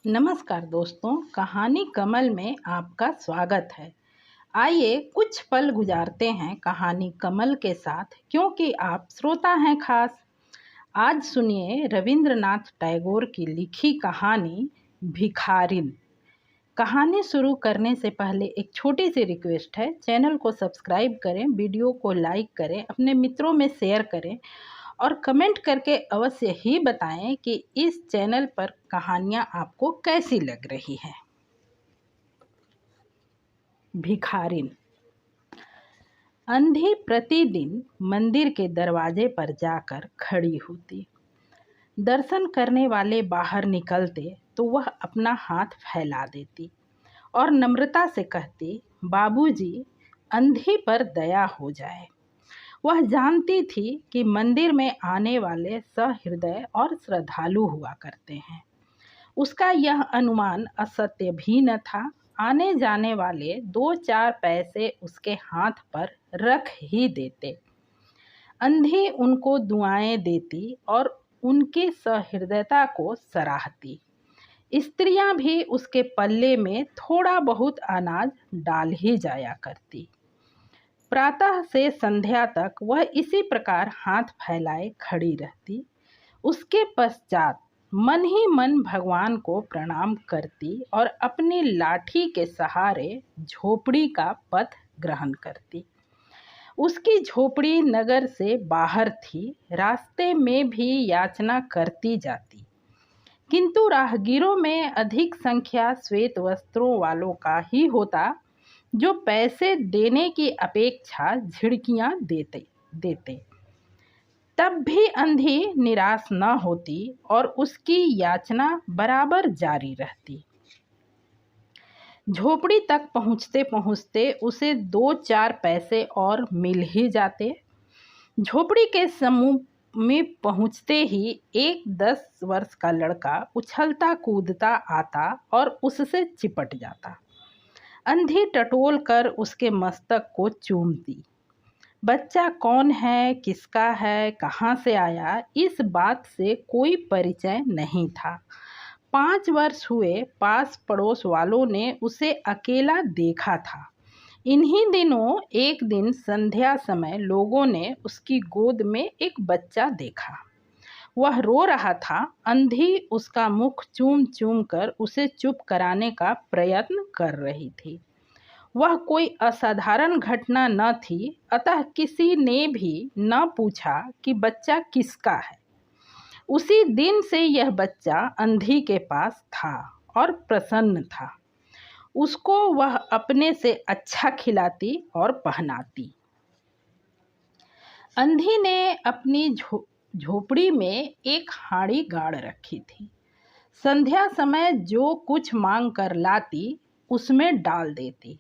नमस्कार दोस्तों, कहानी कमल में आपका स्वागत है। आइए कुछ पल गुजारते हैं कहानी कमल के साथ, क्योंकि आप श्रोता हैं खास। आज सुनिए रविंद्रनाथ टैगोर की लिखी कहानी भिखारिन। कहानी शुरू करने से पहले एक छोटी सी रिक्वेस्ट है, चैनल को सब्सक्राइब करें, वीडियो को लाइक करें, अपने मित्रों में शेयर करें और कमेंट करके अवश्य ही बताएं कि इस चैनल पर कहानियाँ आपको कैसी लग रही है। भिखारिन। अंधी प्रतिदिन मंदिर के दरवाजे पर जाकर खड़ी होती। दर्शन करने वाले बाहर निकलते तो वह अपना हाथ फैला देती और नम्रता से कहती, बाबूजी, अंधी पर दया हो जाए। वह जानती थी कि मंदिर में आने वाले सहृदय और श्रद्धालु हुआ करते हैं। उसका यह अनुमान असत्य भी न था। आने जाने वाले 2-4 पैसे उसके हाथ पर रख ही देते। अंधी उनको दुआएं देती और उनकी सहृदयता को सराहती। स्त्रियां भी उसके पल्ले में थोड़ा बहुत अनाज डाल ही जाया करती। प्रातः से संध्या तक वह इसी प्रकार हाथ फैलाए खड़ी रहती। उसके पश्चात मन ही मन भगवान को प्रणाम करती और अपनी लाठी के सहारे झोपड़ी का पथ ग्रहण करती। उसकी झोपड़ी नगर से बाहर थी। रास्ते में भी याचना करती जाती, किंतु राहगीरों में अधिक संख्या श्वेत वस्त्रों वालों का ही होता, जो पैसे देने की अपेक्षा झिड़कियां देते। तब भी अंधी निराश न होती और उसकी याचना बराबर जारी रहती। झोपड़ी तक पहुँचते पहुँचते उसे 2-4 पैसे और मिल ही जाते। झोपड़ी के समीप पहुँचते ही एक 10 वर्ष का लड़का उछलता कूदता आता और उससे चिपट जाता। अंधी टटोल कर उसके मस्तक को चूमती। बच्चा कौन है, किसका है, कहाँ से आया, इस बात से कोई परिचय नहीं था। 5 वर्ष हुए, पास पड़ोस वालों ने उसे अकेला देखा था। इन्हीं दिनों एक दिन संध्या समय लोगों ने उसकी गोद में एक बच्चा देखा। वह रो रहा था। अंधी उसका मुख चूम चूम कर उसे चुप कराने का प्रयत्न कर रही थी। वह कोई असाधारण घटना न थी, अतः किसी ने भी न पूछा कि बच्चा किसका है। उसी दिन से यह बच्चा अंधी के पास था और प्रसन्न था। उसको वह अपने से अच्छा खिलाती और पहनाती। अंधी ने अपनी झोपड़ी में एक हाड़ी गाड़ रखी थी। संध्या समय जो कुछ मांग कर लाती उसमें डाल देती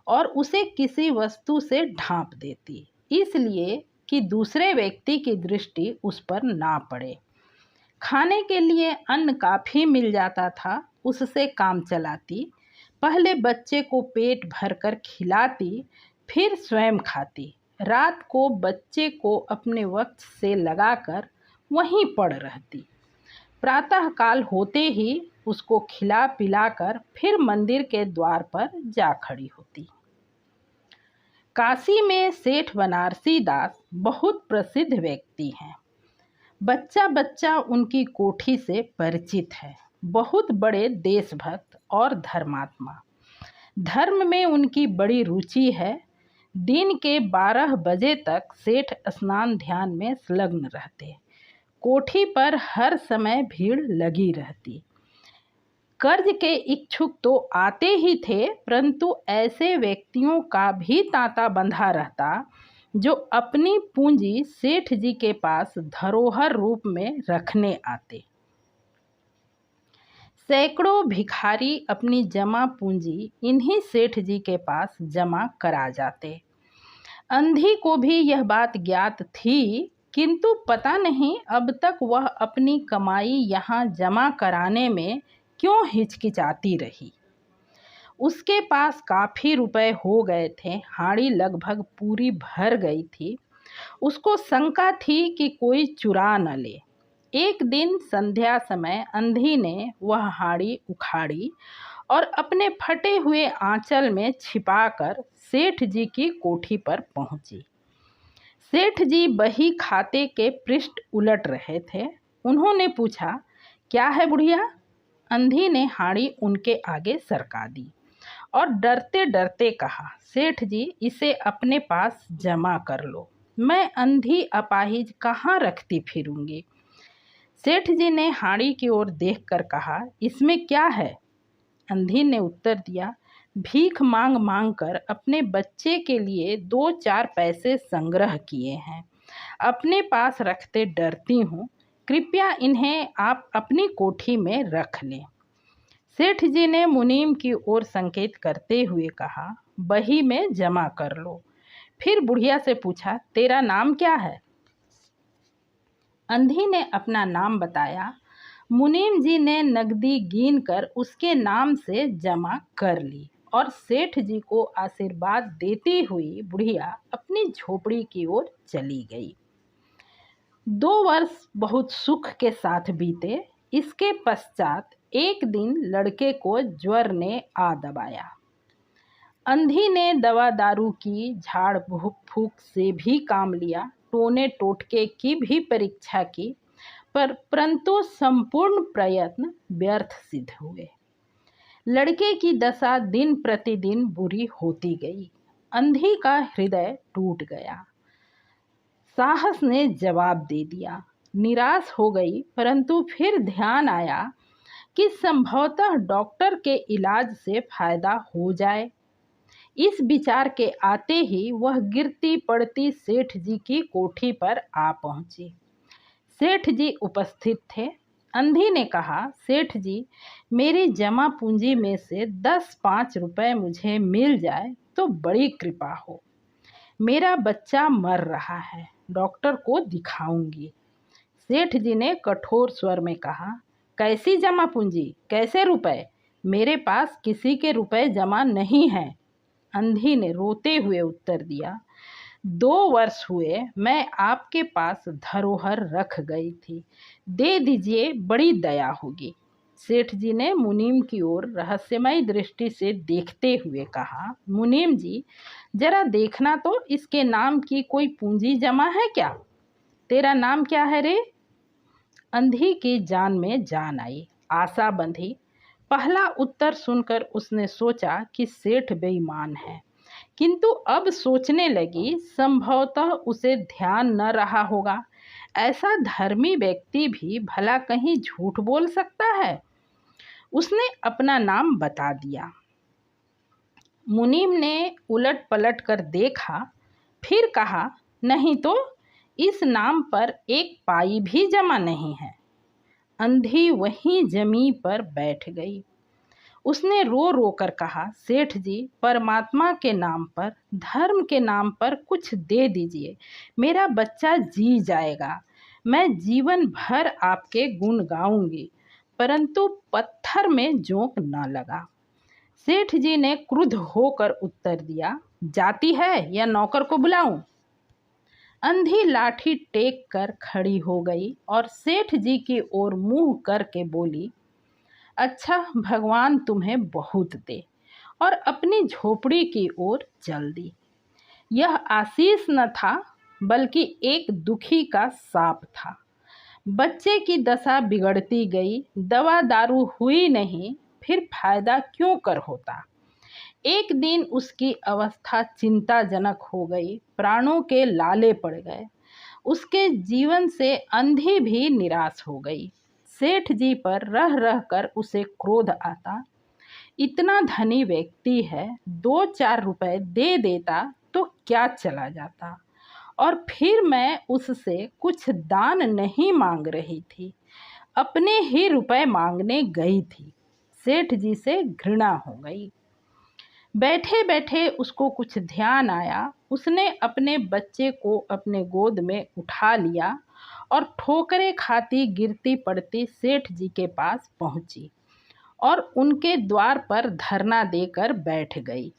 और उसे किसी वस्तु से ढांप देती, इसलिए कि दूसरे व्यक्ति की दृष्टि उस पर ना पड़े। खाने के लिए अन्न काफ़ी मिल जाता था, उससे काम चलाती। पहले बच्चे को पेट भरकर खिलाती, फिर स्वयं खाती। रात को बच्चे को अपने वक्त से लगाकर वहीं पड़ रहती। प्रातः काल होते ही उसको खिला पिलाकर फिर मंदिर के द्वार पर जा खड़ी होती। काशी में सेठ बनारसी दास बहुत प्रसिद्ध व्यक्ति हैं। बच्चा बच्चा उनकी कोठी से परिचित है। बहुत बड़े देशभक्त और धर्मात्मा। धर्म में उनकी बड़ी रुचि है। दिन के 12 बजे तक सेठ स्नान ध्यान में संलग्न रहते। कोठी पर हर समय भीड़ लगी रहती। कर्ज के इच्छुक तो आते ही थे, परंतु ऐसे व्यक्तियों का भी तांता बंधा रहता जो अपनी पूंजी सेठ जी के पास धरोहर रूप में रखने आते। सैकड़ों भिखारी अपनी जमा पूंजी इन्हीं सेठ जी के पास जमा करा जाते। अंधी को भी यह बात ज्ञात थी, किंतु पता नहीं अब तक वह अपनी कमाई यहाँ जमा कराने में क्यों हिचकिचाती रही। उसके पास काफ़ी रुपए हो गए थे। हाड़ी लगभग पूरी भर गई थी। उसको शंका थी कि कोई चुरा न ले। एक दिन संध्या समय अंधी ने वह हाड़ी उखाड़ी और अपने फटे हुए आंचल में छिपाकर सेठ जी की कोठी पर पहुंची। सेठ जी बही खाते के पृष्ठ उलट रहे थे। उन्होंने पूछा, क्या है बुढ़िया? अंधी ने हाड़ी उनके आगे सरका दी और डरते डरते कहा, सेठ जी इसे अपने पास जमा कर लो, मैं अंधी अपाहिज कहाँ रखती फिरूंगी। सेठ जी ने हाड़ी की ओर देखकर कहा, इसमें क्या है? अंधी ने उत्तर दिया, भीख मांग मांग कर अपने बच्चे के लिए 2-4 पैसे संग्रह किए हैं, अपने पास रखते डरती हूँ, कृपया इन्हें आप अपनी कोठी में रख लें। सेठ जी ने मुनीम की ओर संकेत करते हुए कहा, बही में जमा कर लो। फिर बुढ़िया से पूछा, तेरा नाम क्या है? अंधी ने अपना नाम बताया। मुनीम जी ने नकदी गिन कर उसके नाम से जमा कर ली और सेठ जी को आशीर्वाद देती हुई बुढ़िया अपनी झोपड़ी की ओर चली गई। 2 वर्ष बहुत सुख के साथ बीते। इसके पश्चात एक दिन लड़के को ज्वर ने आ दबाया। अंधी ने दवा दारू की, झाड़ फूक से भी काम लिया, टोने टोटके की भी परीक्षा की, परंतु संपूर्ण प्रयत्न व्यर्थ सिद्ध हुए। लड़के की दशा दिन प्रतिदिन बुरी होती गई। अंधी का हृदय टूट गया। साहस ने जवाब दे दिया। निराश हो गई, परंतु फिर ध्यान आया कि संभवतः डॉक्टर के इलाज से फायदा हो जाए। इस विचार के आते ही वह गिरती पड़ती सेठ जी की कोठी पर आ पहुंची। सेठ जी उपस्थित थे। अंधी ने कहा, सेठ जी मेरी जमा पूंजी में से 10-5 रुपए मुझे मिल जाए तो बड़ी कृपा हो। मेरा बच्चा मर रहा है, डॉक्टर को दिखाऊंगी। सेठ जी ने कठोर स्वर में कहा, कैसी जमा पूंजी, कैसे रुपए? मेरे पास किसी के रुपए जमा नहीं हैं। अंधी ने रोते हुए उत्तर दिया, 2 वर्ष हुए मैं आपके पास धरोहर रख गई थी, दे दीजिए, बड़ी दया होगी। सेठ जी ने मुनीम की ओर रहस्यमयी दृष्टि से देखते हुए कहा, मुनीम जी जरा देखना तो इसके नाम की कोई पूंजी जमा है क्या? तेरा नाम क्या है रे? अंधी की जान में जान आई, आशा बंधी। पहला उत्तर सुनकर उसने सोचा कि सेठ बेईमान है, किंतु अब सोचने लगी संभवतः उसे ध्यान न रहा होगा। ऐसा धर्मी व्यक्ति भी भला कहीं झूठ बोल सकता है। उसने अपना नाम बता दिया। मुनीम ने उलट पलट कर देखा, फिर कहा, नहीं तो इस नाम पर 1 पाई भी जमा नहीं है। अंधी वहीं जमीन पर बैठ गई। उसने रो रो कर कहा, सेठ जी परमात्मा के नाम पर, धर्म के नाम पर कुछ दे दीजिए, मेरा बच्चा जी जाएगा। मैं जीवन भर आपके गुण गाऊंगी। परंतु पत्थर में जोंक न लगा। सेठ जी ने क्रुद्ध होकर उत्तर दिया, जाती है या नौकर को बुलाऊं? अंधी लाठी टेक कर खड़ी हो गई और सेठ जी की ओर मुंह करके बोली, अच्छा भगवान तुम्हें बहुत दे, और अपनी झोपड़ी की ओर चल दी। यह आशीष न था बल्कि एक दुखी का साप था। बच्चे की दशा बिगड़ती गई, दवा दारू हुई नहीं, फिर फायदा क्यों कर होता। एक दिन उसकी अवस्था चिंताजनक हो गई, प्राणों के लाले पड़ गए। उसके जीवन से अंधी भी निराश हो गई। सेठ जी पर रह रह कर उसे क्रोध आता। इतना धनी व्यक्ति है, 2-4 रुपए दे देता तो क्या चला जाता, और फिर मैं उससे कुछ दान नहीं मांग रही थी, अपने ही रुपए मांगने गई थी। सेठ जी से घृणा हो गई। बैठे बैठे उसको कुछ ध्यान आया। उसने अपने बच्चे को अपने गोद में उठा लिया और ठोकरें खाती गिरती पड़ती सेठ जी के पास पहुंची और उनके द्वार पर धरना देकर बैठ गई।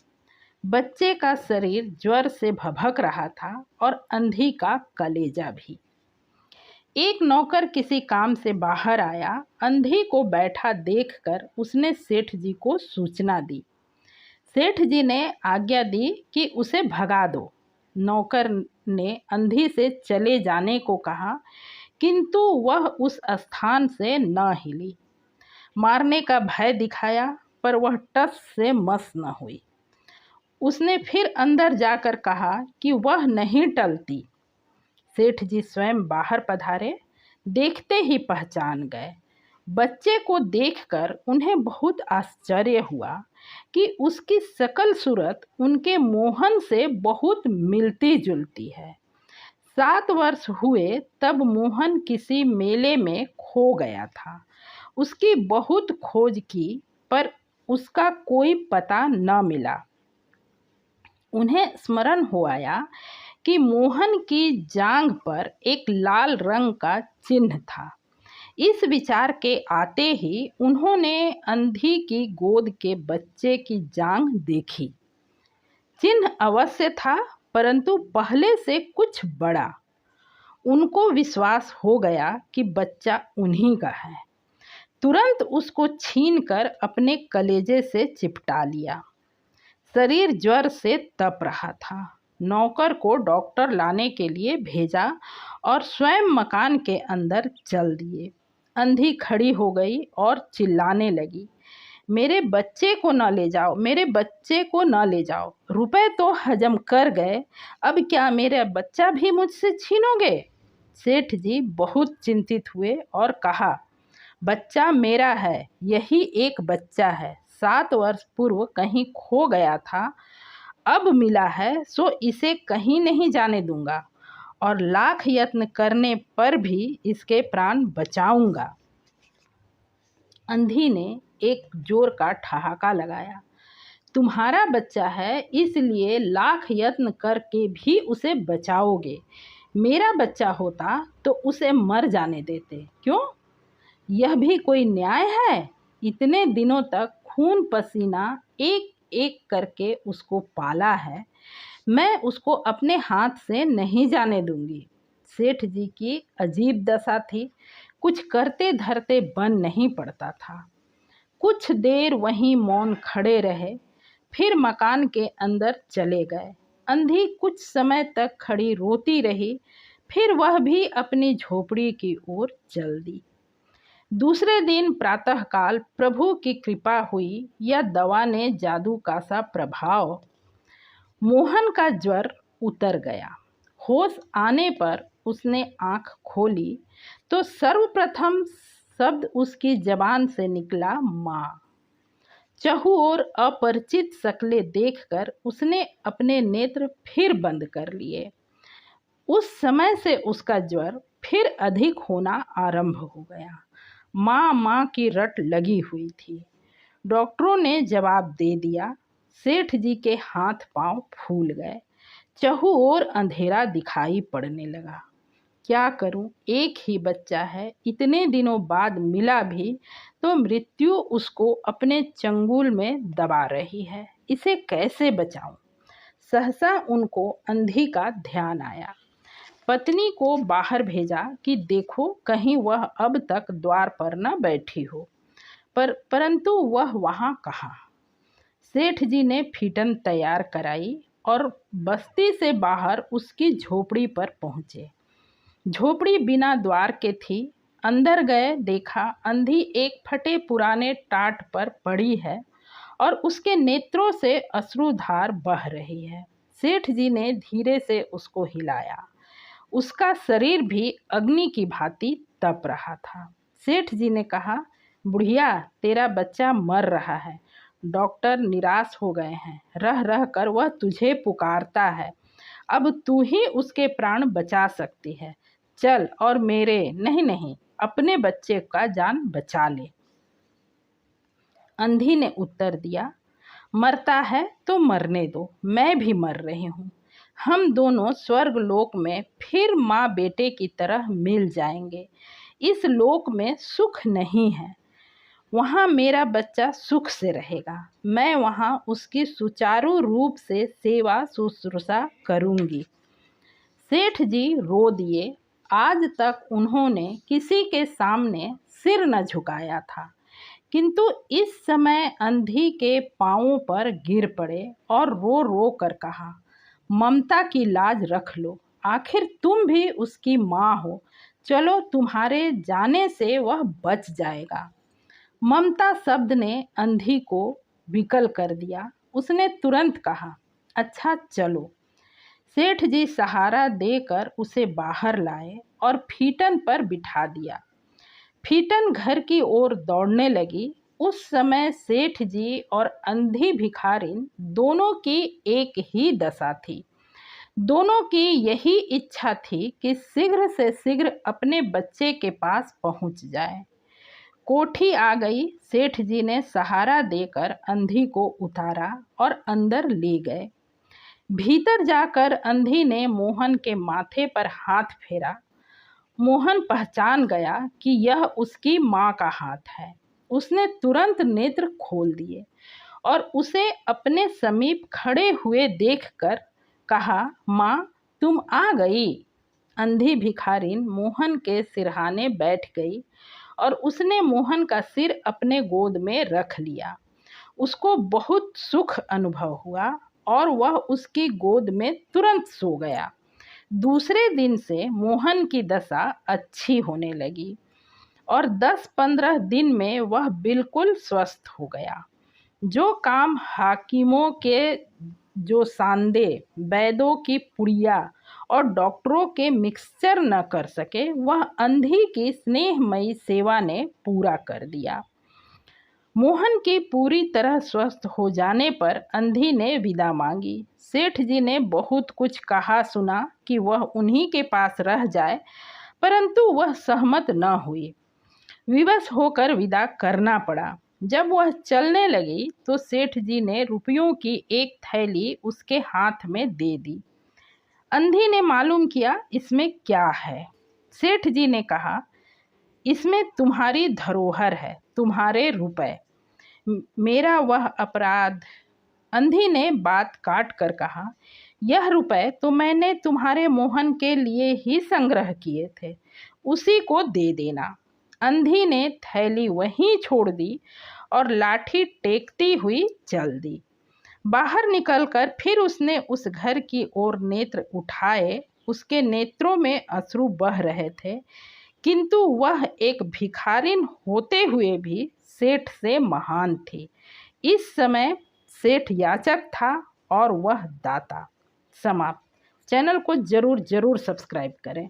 बच्चे का शरीर ज्वर से भभक रहा था और अंधी का कलेजा भी। एक नौकर किसी काम से बाहर आया। अंधी को बैठा देखकर उसने सेठ जी को सूचना दी। सेठ जी ने आज्ञा दी कि उसे भगा दो। नौकर ने अंधी से चले जाने को कहा, किंतु वह उस स्थान से न हिली। मारने का भय दिखाया, पर वह टस से मस न हुई। उसने फिर अंदर जाकर कहा कि वह नहीं टलती। सेठ जी स्वयं बाहर पधारे, देखते ही पहचान गए। बच्चे को देखकर उन्हें बहुत आश्चर्य हुआ कि उसकी शकल सूरत उनके मोहन से बहुत मिलती जुलती है। 7 वर्ष हुए तब मोहन किसी मेले में खो गया था। उसकी बहुत खोज की, पर उसका कोई पता न मिला। उन्हें स्मरण हो आया कि मोहन की जांघ पर एक लाल रंग का चिन्ह था। इस विचार के आते ही उन्होंने अंधी की गोद के बच्चे की जांघ देखी। चिन्ह अवश्य था, परंतु पहले से कुछ बड़ा। उनको विश्वास हो गया कि बच्चा उन्हीं का है। तुरंत उसको छीनकर अपने कलेजे से चिपटा लिया। शरीर ज्वर से तप रहा था। नौकर को डॉक्टर लाने के लिए भेजा और स्वयं मकान के अंदर चल दिए। अंधी खड़ी हो गई और चिल्लाने लगी, मेरे बच्चे को न ले जाओ, मेरे बच्चे को न ले जाओ। रुपए तो हजम कर गए, अब क्या मेरा बच्चा भी मुझसे छीनोगे? सेठ जी बहुत चिंतित हुए और कहा, बच्चा मेरा है, यही एक बच्चा है। 7 वर्ष पूर्व कहीं खो गया था, अब मिला है, सो इसे कहीं नहीं जाने दूंगा और लाख यत्न करने पर भी इसके प्राण बचाऊंगा। अंधी ने एक जोर का ठहाका लगाया, तुम्हारा बच्चा है, इसलिए लाख यत्न करके भी उसे बचाओगे। मेरा बच्चा होता तो उसे मर जाने देते। क्यों? यह भी कोई न्याय है? इतने दिनों तक खून पसीना एक एक करके उसको पाला है, मैं उसको अपने हाथ से नहीं जाने दूंगी। सेठ जी की अजीब दशा थी, कुछ करते धरते बन नहीं पड़ता था। कुछ देर वहीं मौन खड़े रहे, फिर मकान के अंदर चले गए। अंधी कुछ समय तक खड़ी रोती रही, फिर वह भी अपनी झोपड़ी की ओर चल दी। दूसरे दिन प्रातःकाल प्रभु की कृपा हुई या दवा ने जादू का सा प्रभाव, मोहन का ज्वर उतर गया। होश आने पर उसने आंख खोली तो सर्वप्रथम शब्द उसकी जबान से निकला, माँ। चहु और अपरिचित शक्लें देखकर उसने अपने नेत्र फिर बंद कर लिए। उस समय से उसका ज्वर फिर अधिक होना आरंभ हो गया। माँ माँ की रट लगी हुई थी। डॉक्टरों ने जवाब दे दिया। सेठ जी के हाथ पांव फूल गए। चहु और अंधेरा दिखाई पड़ने लगा। क्या करूं, एक ही बच्चा है, इतने दिनों बाद मिला भी तो मृत्यु उसको अपने चंगुल में दबा रही है, इसे कैसे बचाऊं? सहसा उनको अंधी का ध्यान आया। पत्नी को बाहर भेजा कि देखो कहीं वह अब तक द्वार पर न बैठी हो, परंतु वह वहां कहाँ। सेठ जी ने फीटन तैयार कराई और बस्ती से बाहर उसकी झोपड़ी पर पहुँचे। झोपड़ी बिना द्वार के थी। अंदर गए, देखा अंधी एक फटे पुराने टाट पर पड़ी है और उसके नेत्रों से अश्रुधार बह रही है। सेठ जी ने धीरे से उसको हिलाया। उसका शरीर भी अग्नि की भांति तप रहा था। सेठ जी ने कहा, बुढ़िया, तेरा बच्चा मर रहा है। डॉक्टर निराश हो गए हैं, रह रह कर वह तुझे पुकारता है। अब तू ही उसके प्राण बचा सकती है। चल और मेरे नहीं, अपने बच्चे का जान बचा ले। अंधी ने उत्तर दिया, मरता है तो मरने दो, मैं भी मर रही हूँ। हम दोनों स्वर्ग लोक में फिर माँ बेटे की तरह मिल जाएंगे। इस लोक में सुख नहीं है, वहाँ मेरा बच्चा सुख से रहेगा। मैं वहाँ उसकी सुचारू रूप से सेवा शुश्रूषा करूँगी। सेठ जी रो दिए। आज तक उन्होंने किसी के सामने सिर न झुकाया था, किंतु इस समय अंधी के पांवों पर गिर पड़े और रो रो कर कहा, ममता की लाज रख लो, आखिर तुम भी उसकी माँ हो, चलो तुम्हारे जाने से वह बच जाएगा। ममता शब्द ने अंधी को विकल कर दिया। उसने तुरंत कहा, अच्छा चलो। सेठ जी सहारा देकर उसे बाहर लाए और फीटन पर बिठा दिया। फीटन घर की ओर दौड़ने लगी। उस समय सेठ जी और अंधी भिखारिन दोनों की एक ही दशा थी। दोनों की यही इच्छा थी कि शीघ्र से शीघ्र अपने बच्चे के पास पहुंच जाए। कोठी आ गई। सेठ जी ने सहारा देकर अंधी को उतारा और अंदर ले गए। भीतर जाकर अंधी ने मोहन के माथे पर हाथ फेरा। मोहन पहचान गया कि यह उसकी माँ का हाथ है। उसने तुरंत नेत्र खोल दिए और उसे अपने समीप खड़े हुए देखकर कहा, माँ तुम आ गई। अंधी भिखारिन मोहन के सिरहाने बैठ गई और उसने मोहन का सिर अपने गोद में रख लिया। उसको बहुत सुख अनुभव हुआ और वह उसकी गोद में तुरंत सो गया। दूसरे दिन से मोहन की दशा अच्छी होने लगी और 10-15 दिन में वह बिल्कुल स्वस्थ हो गया। जो काम हाकिमों के जो सांदे, वैद्यों की पुड़िया और डॉक्टरों के मिक्सचर न कर सके, वह अंधी की स्नेहमयी सेवा ने पूरा कर दिया। मोहन की पूरी तरह स्वस्थ हो जाने पर अंधी ने विदा मांगी। सेठ जी ने बहुत कुछ कहा सुना कि वह उन्हीं के पास रह जाए, परंतु वह सहमत न हुई। विवश होकर विदा करना पड़ा। जब वह चलने लगी तो सेठ जी ने रुपयों की एक थैली उसके हाथ में दे दी। अंधी ने मालूम किया इसमें क्या है। सेठ जी ने कहा, इसमें तुम्हारी धरोहर है, तुम्हारे रुपए, मेरा वह अपराध। अंधी ने बात काट कर कहा, यह रुपए तो मैंने तुम्हारे मोहन के लिए ही संग्रह किए थे, उसी को दे देना। अंधी ने थैली वहीं छोड़ दी और लाठी टेकती हुई चल दी। बाहर निकलकर फिर उसने उस घर की ओर नेत्र उठाए। उसके नेत्रों में अश्रु बह रहे थे, किंतु वह एक भिखारिन होते हुए भी सेठ से महान थी। इस समय सेठ याचक था और वह दाता। समाप्त। चैनल को जरूर सब्सक्राइब करें।